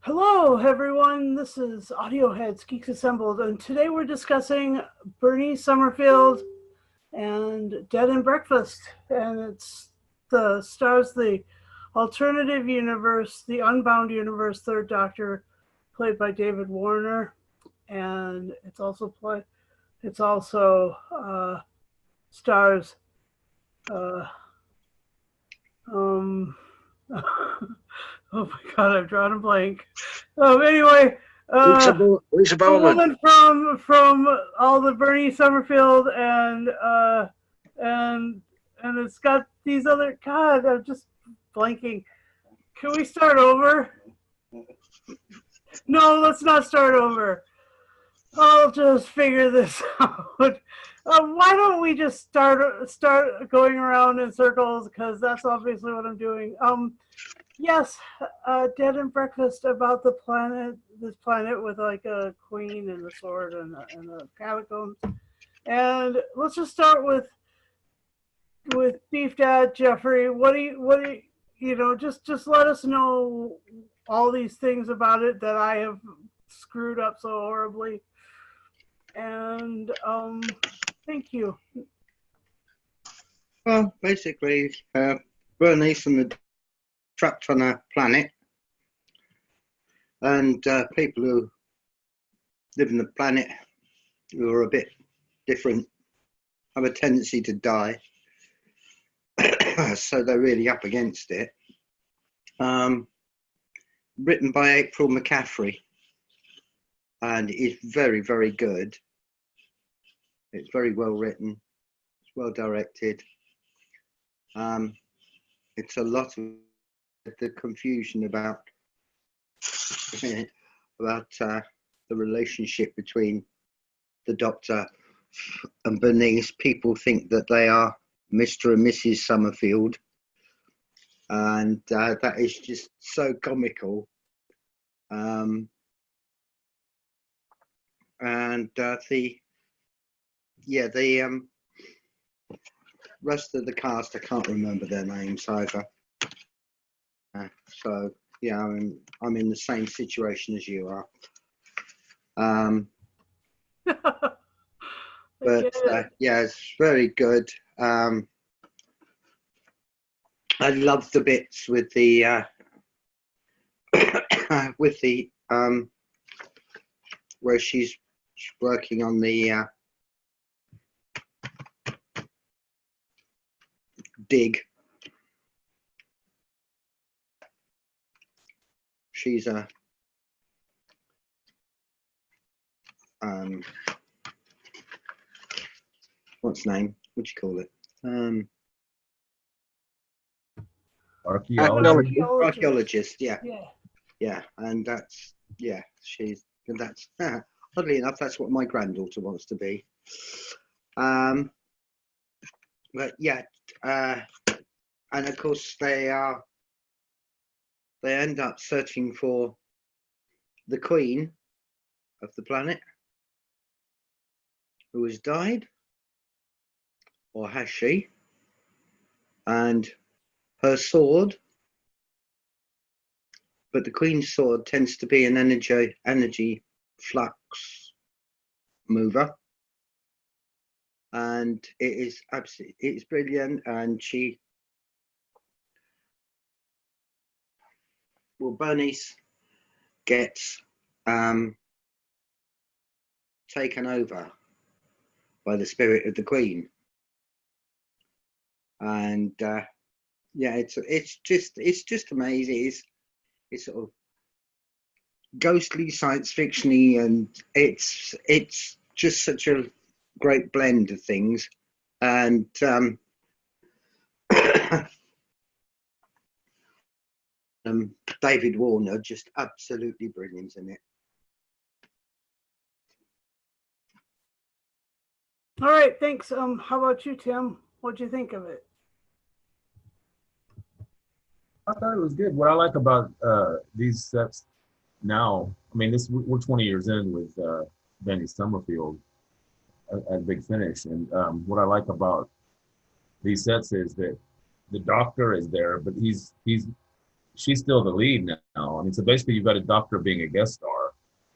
Hello, everyone. This is Audioheads Geeks Assembled, and today we're discussing Bernice Summerfield and Dead and Breakfast. And it's the stars the alternative universe, the Unbound universe, Third Doctor, played by David Warner, and It's also stars. Uh, um, Oh my god, I've drawn a blank. Anyway, Lisa the Bowerman. woman from all the Bernie Summerfield and and it's got these other. God, I'm just blanking. Can we start over? No, let's not start over. I'll just figure this out. Why don't we just start going around in circles? Because that's obviously what I'm doing. Yes, Dead and Breakfast about this planet with like a queen and a sword and a catacombs. And let's just start with Beef Dad Jeffrey. Just let us know all these things about it that I have screwed up so horribly. And thank you. Well, basically, Bernice and the trapped on a planet, and people who live on the planet who are a bit different have a tendency to die, so they're really up against it. Written by April McCaffrey, and it's very, very good. It's very well written. It's well directed. It's a lot of the confusion about the relationship between the Doctor and Bernice. People think that they are Mr. and Mrs. Summerfield, and that is just so comical. And the rest of the cast, I can't remember their names either. So yeah, I'm in the same situation as you are. But yeah, it's very good. I love the bits with the with the where she's working on the dig. She's a what's the name? What do you call it? Archaeologist. Yeah, and that's oddly enough, that's what my granddaughter wants to be. But yeah, and of course they end up searching for the queen of the planet, who has died, or has she? And her sword, but the queen's sword tends to be an energy flux mover, and it's brilliant. And Bernice gets taken over by the spirit of the queen, and yeah, it's just amazing. It's sort of ghostly, science fictiony, and it's just such a great blend of things. And David Warner just absolutely brilliant in it. All right, thanks. How about you, Tim? What'd you think of it? I thought it was good. What I like about these sets now, I mean, we're 20 years in with Bernice Summerfield at Big Finish, and what I like about these sets is that the Doctor is there, but she's still the lead now, now. I mean, so basically you've got a Doctor being a guest star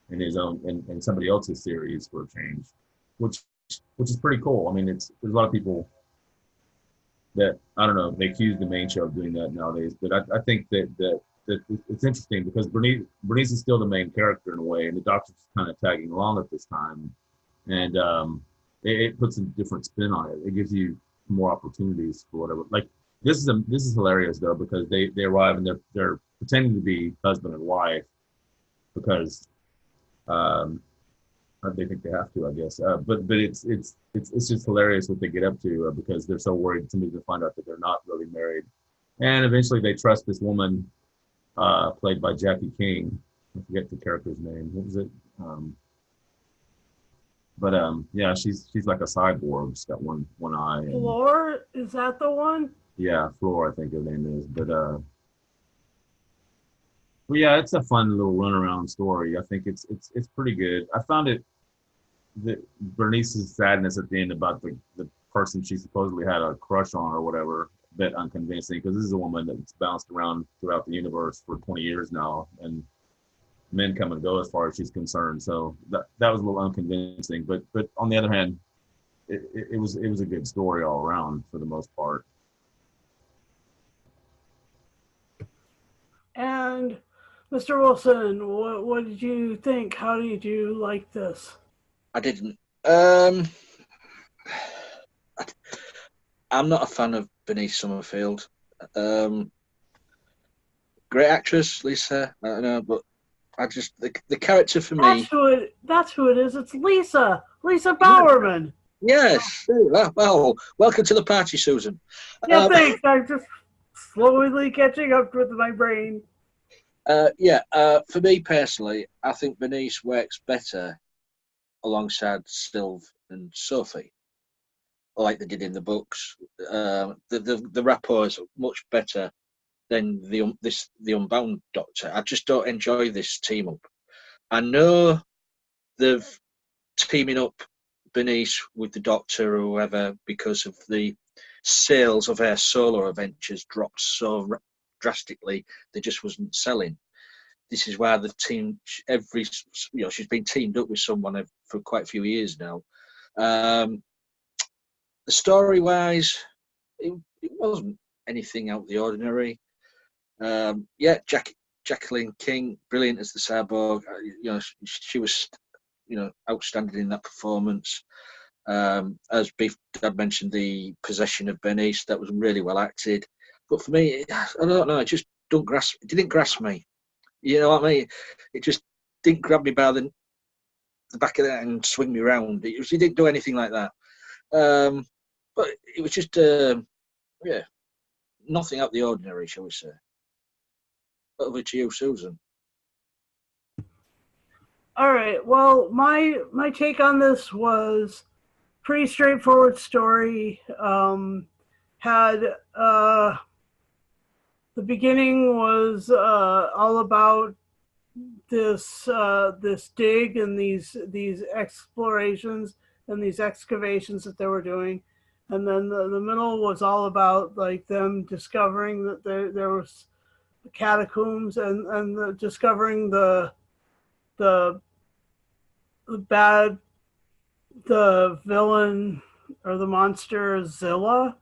in his own in somebody else's series for a change, which is pretty cool. I mean, there's a lot of people that, I don't know, they accuse the main show of doing that nowadays, but I think that it's interesting because Bernice is still the main character in a way, and the Doctor's kind of tagging along at this time, and it puts a different spin on it. It gives you more opportunities for whatever. Like this is hilarious though, because they arrive and they're pretending to be husband and wife because they think they have to, I guess. But it's just hilarious what they get up to because they're so worried somebody's gonna find out that they're not really married, and eventually they trust this woman played by Jackie King. I forget the character's name. What was it? Yeah, she's like a cyborg. She's got one eye. And, Floor, is that the one? yeah, Floor, I think her name is. But yeah, it's a fun little runaround story. I think it's pretty good. I found it that Bernice's sadness at the end about the person she supposedly had a crush on or whatever, a bit unconvincing, because this is a woman that's bounced around throughout the universe for 20 years now, and men come and go as far as she's concerned. So that was a little unconvincing. But on the other hand, it was a good story all around for the most part. And Mr. Wilson, what did you think? How did you like this? I didn't. I'm not a fan of Bernice Summerfield. Great actress, Lisa. I don't know, but I just the character for me. That's who it is. It's Lisa Bowerman. Yes. Well, welcome to the party, Susan. Yeah, thanks. I'm just slowly catching up with my brain. For me personally, I think Bernice works better alongside Sylv and Sophie, like they did in the books. The rapport is much better than the Unbound Doctor. I just don't enjoy this team up. I know they've teaming up Bernice with the Doctor or whoever because of the sales of her solo adventures dropped so drastically they just wasn't selling. This is why the team she's been teamed up with someone for quite a few years now. The story wise, it wasn't anything out of the ordinary. Jacqueline King, brilliant as the cyborg. She was outstanding in that performance. As Beef Dad mentioned, the possession of Bernice, that was really well acted. But for me, I don't know, it just didn't grasp me. You know what I mean? It just didn't grab me by the back of that and swing me around. It didn't do anything like that. But it was just, nothing out of the ordinary, shall we say. Over to you, Susan. All right. Well, my take on this was pretty straightforward story. The beginning was all about this dig and these explorations and these excavations that they were doing, and then the middle was all about like them discovering that there was catacombs and discovering the villain or the monster Zilla,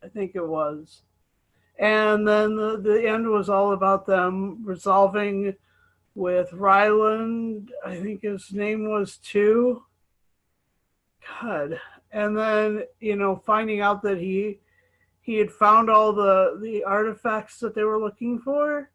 I think it was. And then the end was all about them resolving with Ryland, I think his name was too. God. And then, finding out that he had found all the artifacts that they were looking for.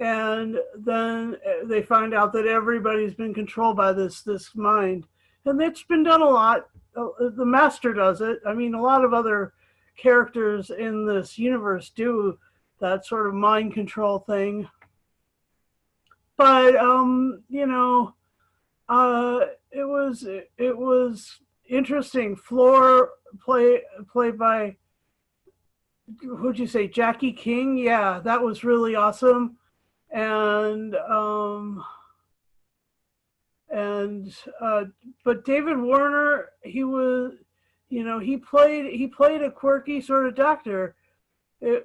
And then they find out that everybody's been controlled by this mind. And it's been done a lot. The Master does it. I mean, a lot of other characters in this universe do that sort of mind control thing. But, it was interesting. Floor played by, who'd you say, Jackie King? Yeah, that was really awesome. And but David Warner, he was, he played a quirky sort of doctor,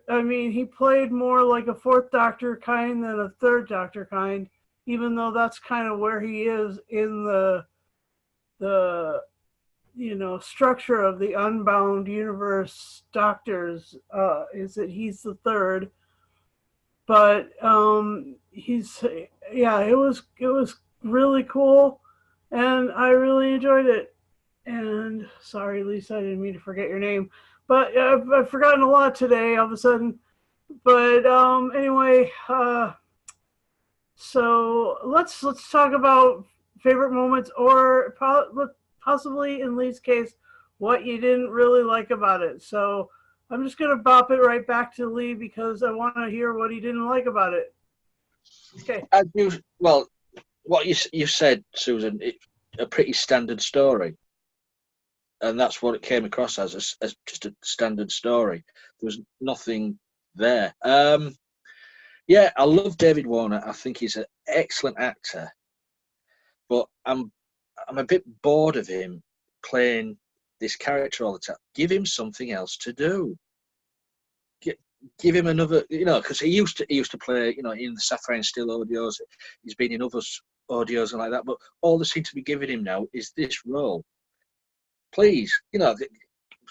I mean, he played more like a fourth Doctor kind than a third Doctor kind, even though that's kind of where he is in the structure of the Unbound Universe Doctors. Is that he's the third, but he's yeah, it was really cool, and I really enjoyed it. And sorry, Lisa, I didn't mean to forget your name, but I've forgotten a lot today all of a sudden. But anyway, so let's talk about favorite moments, or possibly in Lee's case, what you didn't really like about it. So I'm just gonna bop it right back to Lee because I want to hear what he didn't like about it. Okay. Well, what you said, Susan, it's a pretty standard story, and that's what it came across as just a standard story. There was nothing there. Yeah, I love David Warner. I think he's an excellent actor, but I'm a bit bored of him playing this character all the time. Give him something else to do. Give him another, because he used to play, in the Sapphire and Steel audios. He's been in other audios and like that, but all they seem to be giving him now is this role. Please,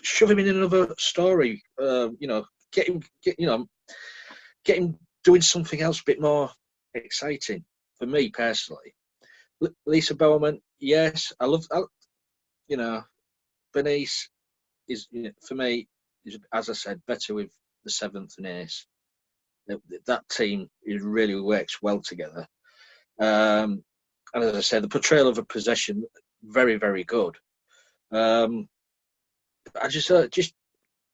shove him in another story. Get him doing something else a bit more exciting. For me personally, Lisa Bowerman, yes, I love. Bernice is, for me, is, as I said, better with the seventh and ace. That team really works well together. And as I said, the portrayal of a possession, very, very good. I just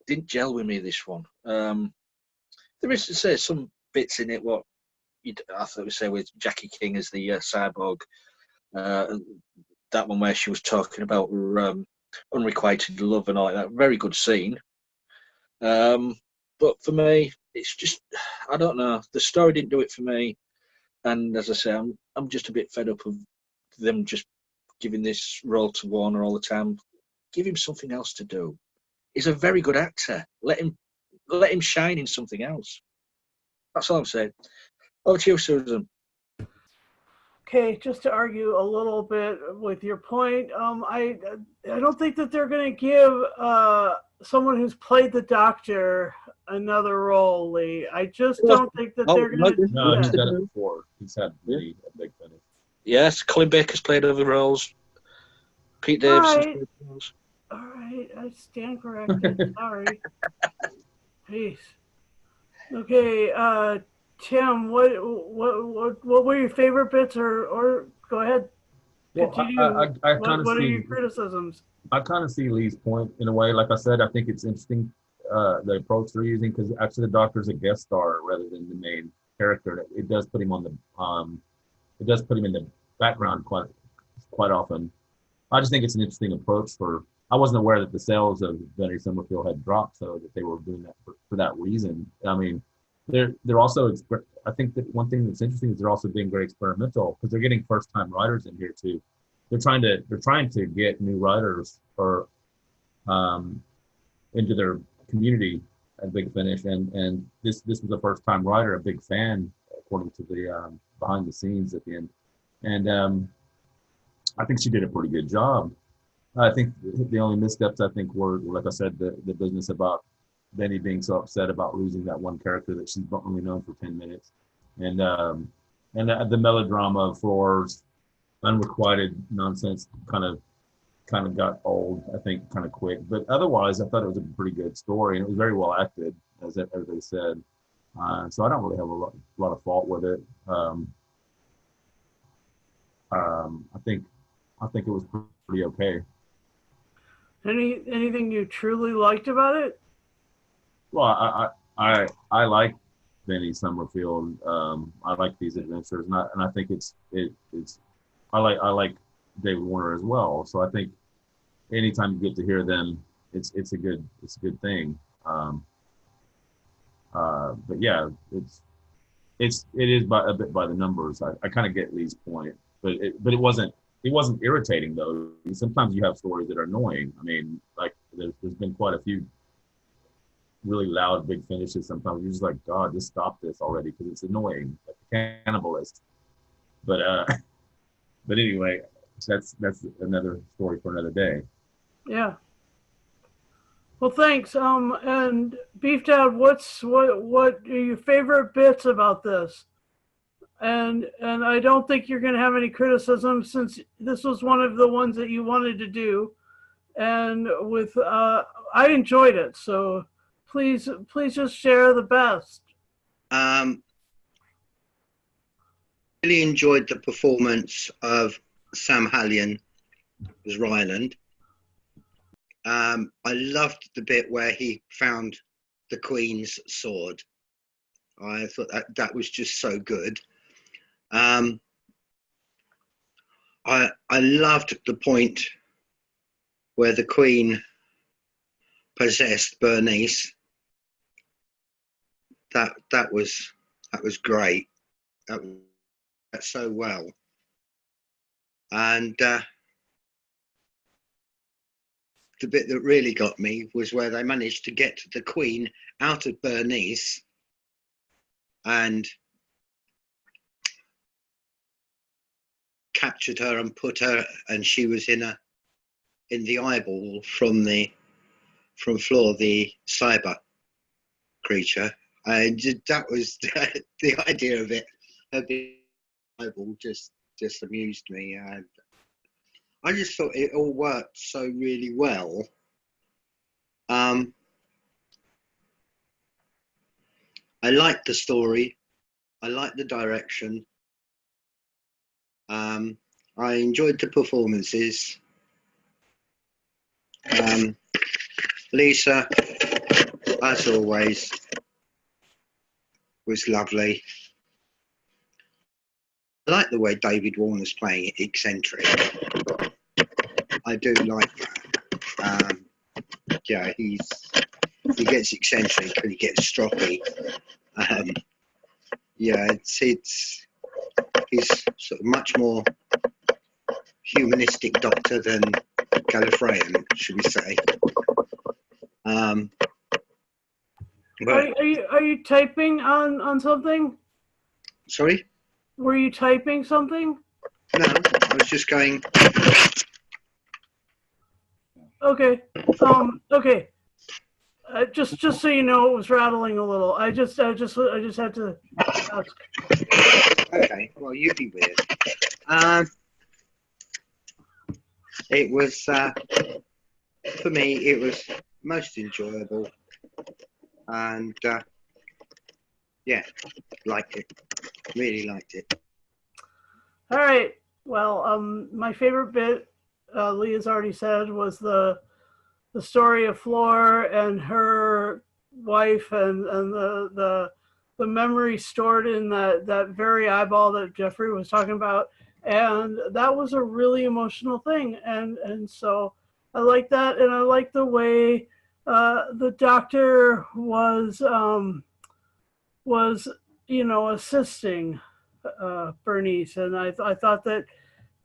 didn't gel with me, this one. There is, to say, some bits in it what I thought we say with Jackie King as the cyborg. That one where she was talking about her, unrequited love and all like that. Very good scene. But for me, it's just, I don't know. The story didn't do it for me. And as I say, I'm just a bit fed up of them just giving this role to Warner all the time. Give him something else to do. He's a very good actor. Let him shine in something else. That's all I'm saying. Over to you, Susan. Okay, just to argue a little bit with your point, I don't think that they're going to give someone who's played the Doctor another role, Lee. I just don't think that they're going to do No, he's that. done it before. He's had many a big finish. Yes, Colin Baker's played other roles. Pete Davidson's played roles. All right, I stand corrected. Sorry. Peace. Okay, Tim, what were your favorite bits, or go ahead. Continue. Well, I kind of what are see your criticisms? I kind of see Lee's point in a way. Like I said, I think it's interesting the approach they're using, because actually the Doctor's a guest star rather than the main character. It does put him on the it does put him in the background quite often. I just think it's an interesting approach for. I wasn't aware that the sales of Bernice Summerfield had dropped, so that they were doing that for that reason. I mean, they're also. I think that one thing that's interesting is they're also being very experimental, because they're getting first time writers in here too. They're trying to get new writers for into their community at Big Finish, and this was a first time writer, a big fan, according to the behind the scenes at the end, and I think she did a pretty good job. I think the only missteps, I think, were, like I said, the business about Benny being so upset about losing that one character that she's only known for 10 minutes, and the melodrama of Floor's unrequited nonsense kind of got old, I think, kind of quick. But otherwise, I thought it was a pretty good story, and it was very well acted, as everybody said. So I don't really have a lot of fault with it. I think it was pretty okay. Anything you truly liked about it? Well, I like Benny Summerfield. I like these adventures, and I think it's I like David Warner as well. So I think anytime you get to hear them, it's a good thing. But yeah, it is a bit by the numbers. I kind of get Lee's point, but it wasn't irritating though. Sometimes you have stories that are annoying. I mean, like there's been quite a few really loud, big finishes. Sometimes you're just like, God, just stop this already because it's annoying, like a cannibalist. But but anyway, that's another story for another day. Yeah. Well, thanks. And Beef Dad, what are your favorite bits about this? And I don't think you're going to have any criticism since this was one of the ones that you wanted to do, and with I enjoyed it. So please just share the best. Um, really enjoyed the performance of Sam Hallion as Ryland. I loved the bit where he found the Queen's sword. I thought that was just so good. I loved the point where the Queen possessed Bernice. That was great. That so well. And the bit that really got me was where they managed to get the Queen out of Bernice and captured her and put her, and she was in the eyeball from Floor, the cyber creature. And that was the idea of it. Her being eyeball just amused me, and I just thought it all worked so really well. I liked the story. I liked the direction. I enjoyed the performances. Lisa, as always, was lovely. I like the way David Warner's playing eccentric. I do like that. Yeah, he gets eccentric and he gets stroppy. Yeah, he's sort of much more humanistic doctor than Gallifreyan, should we say? But, Are you typing on something? sorry? Were you typing something? No, I was just going. Okay. Okay. Just so you know, it was rattling a little. I just had to ask. Okay, well, you'd be weird. It was for me. It was most enjoyable, and yeah, liked it. Really liked it. All right. Well, my favorite bit, Leah's already said, was the story of Flor and her wife, and the memory stored in that very eyeball that Jeffrey was talking about, and that was a really emotional thing, and so I like that, and I like the way the doctor was assisting Bernice, and I thought that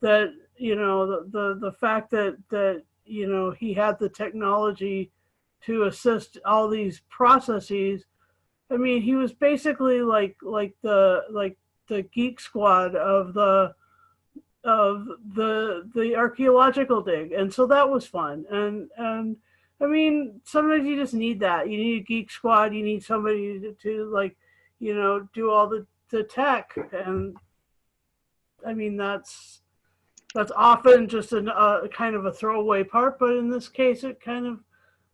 the fact that he had the technology to assist all these processes. I mean, he was basically like the geek squad of the archaeological dig, and so that was fun. And I mean, sometimes you just need that. You need a geek squad. You need somebody to like, do all the tech. And I mean, that's often just a kind of a throwaway part, but in this case, it kind of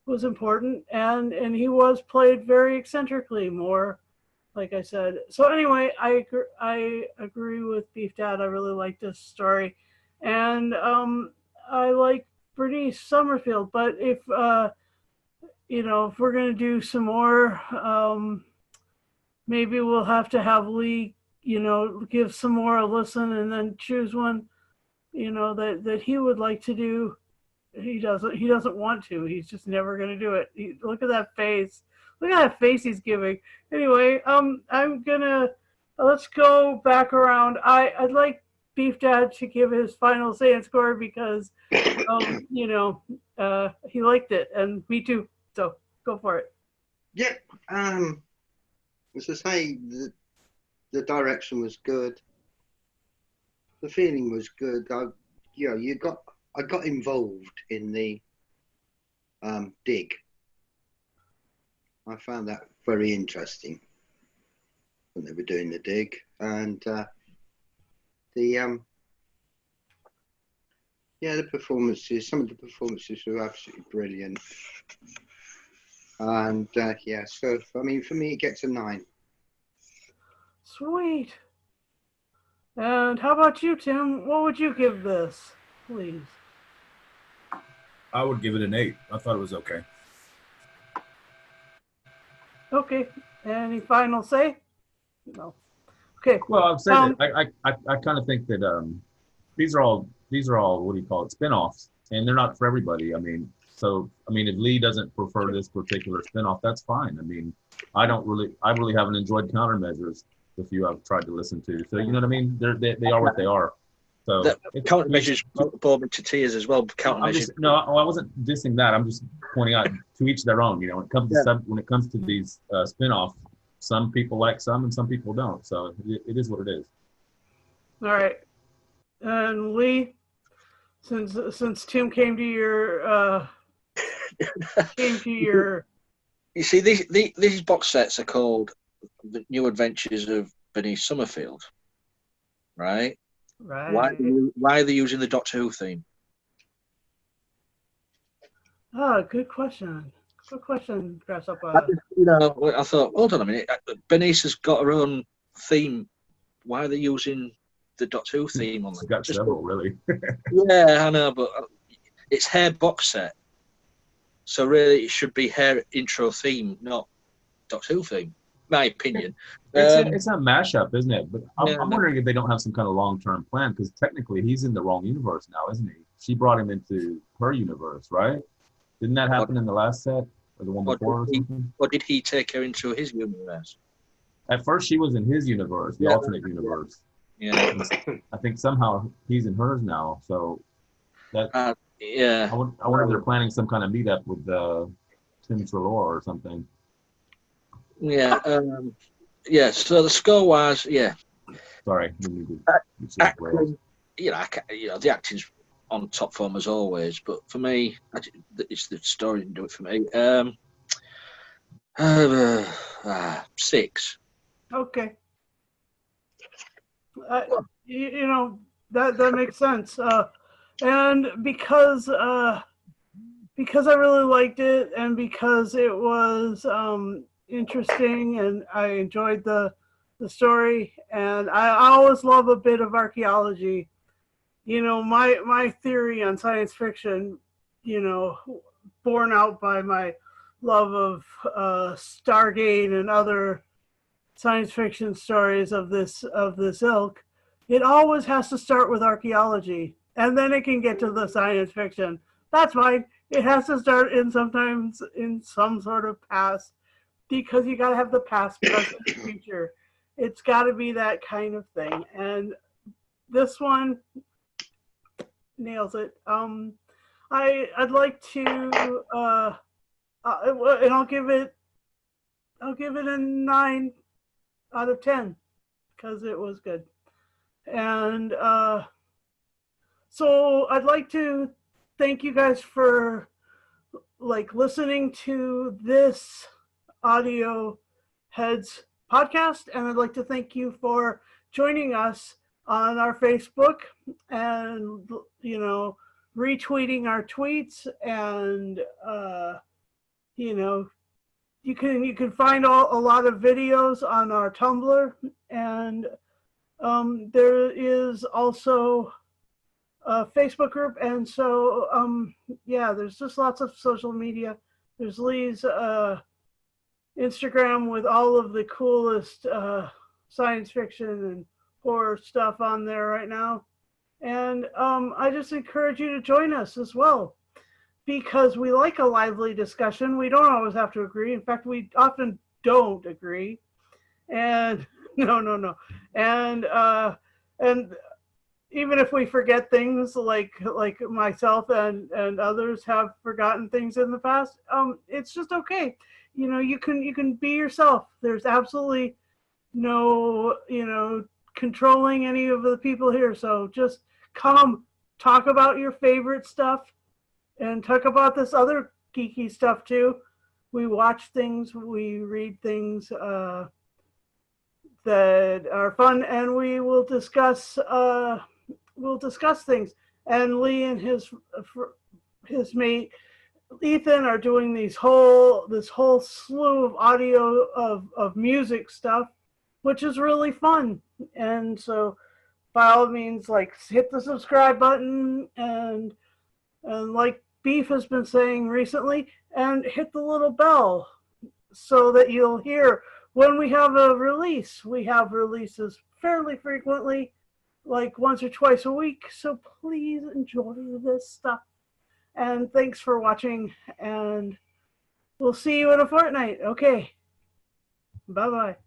was important, and he was played very eccentrically, more like I said. So anyway, I agree with Beef Dad. I really like this story, and I like Bernice Summerfield. But if if we're gonna do some more, maybe we'll have to have Lee, give some more a listen, and then choose one, that he would like to do. He doesn't want to. He's just never going to do it. Look at that face. Look at that face he's giving. Anyway, I'm gonna let's go back around. I'd like Beef Dad to give his final say and score because he liked it, and me too. So go for it. Yeah, as I say, the direction was good. The feeling was good. I got involved in the dig. I found that very interesting when they were doing the dig, and the the performances. Some of the performances were absolutely brilliant, and so I mean, for me, it gets a 9. Sweet. And how about you, Tim? What would you give this, please? I would give it an 8. I thought it was okay. Okay. Any final say? No. Okay. Well, I've said it. I kind of think that these are all what do you call it, spin-offs, and they're not for everybody. I mean, if Lee doesn't prefer this particular spin-off, that's fine. I mean, I really haven't enjoyed Countermeasures. The few I've tried to listen to, so you know what I mean. They are what they are. So Countermeasures brought me to tears as well. Countermeasures. I wasn't dissing that. I'm just pointing out to each their own. You know, when it comes to these spin-offs, some people like some and some people don't. So it is what it is. All right. And Lee, since Tim came to your You see, these box sets are called The New Adventures of Bernice Summerfield, right? Right. Why are they using the Doctor Who theme? Oh, good question. Good question, Grasshopper. I thought, hold on a minute. Bernice has got her own theme. Why are they using the Doctor Who theme on She's got several, really. Yeah, I know, but it's her box set. So really, it should be her intro theme, not Doctor Who theme. My opinion. It's a mashup, isn't it? But I'm wondering if they don't have some kind of long-term plan, because technically he's in the wrong universe now, isn't he? She brought him into her universe, right? Didn't that happen in the last set or the one before or something? Or did he take her into his universe? At first, she was in his universe, the alternate universe. Yeah. I think somehow he's in hers now. So that I wonder if they're planning some kind of meetup with Tim Treloar or something. Yeah. So the score-wise, Sorry. Acting, the acting's on top form as always, but for me, it's the story didn't do it for me. 6. Okay. That makes sense. And because I really liked it, and because it was interesting, and I enjoyed the story, and I always love a bit of archaeology. My theory on science fiction, born out by my love of Stargate and other science fiction stories of this ilk, it always has to start with archaeology, and then it can get to the science fiction. That's fine. It has to start sometimes in some sort of past, because you got to have the past, present, future. It's got to be that kind of thing, and this one nails it. I'd like to, and I'll give it a 9 out of 10 because it was good. And so I'd like to thank you guys for listening to this Audio Heads podcast, and I'd like to thank you for joining us on our Facebook and retweeting our tweets, and you can find a lot of videos on our Tumblr, and there is also a Facebook group, and so there's just lots of social media. There's Lee's Instagram with all of the coolest science fiction and horror stuff on there right now. And I just encourage you to join us as well, because we like a lively discussion. We don't always have to agree. In fact, we often don't agree. And no. And even if we forget things, like myself and others have forgotten things in the past, it's just okay. you can be yourself. There's absolutely no, controlling any of the people here. So just come talk about your favorite stuff and talk about this other geeky stuff too. We watch things, we read things that are fun, and we'll discuss things. And Lee and his mate Ethan are doing this whole slew of audio of music stuff, which is really fun. And so by all means, like, hit the subscribe button, and like Beef has been saying recently, and hit the little bell so that you'll hear when we have a release. We have releases fairly frequently, like once or twice a week. So please enjoy this stuff. And thanks for watching, and we'll see you in a fortnight. Okay. Bye-bye.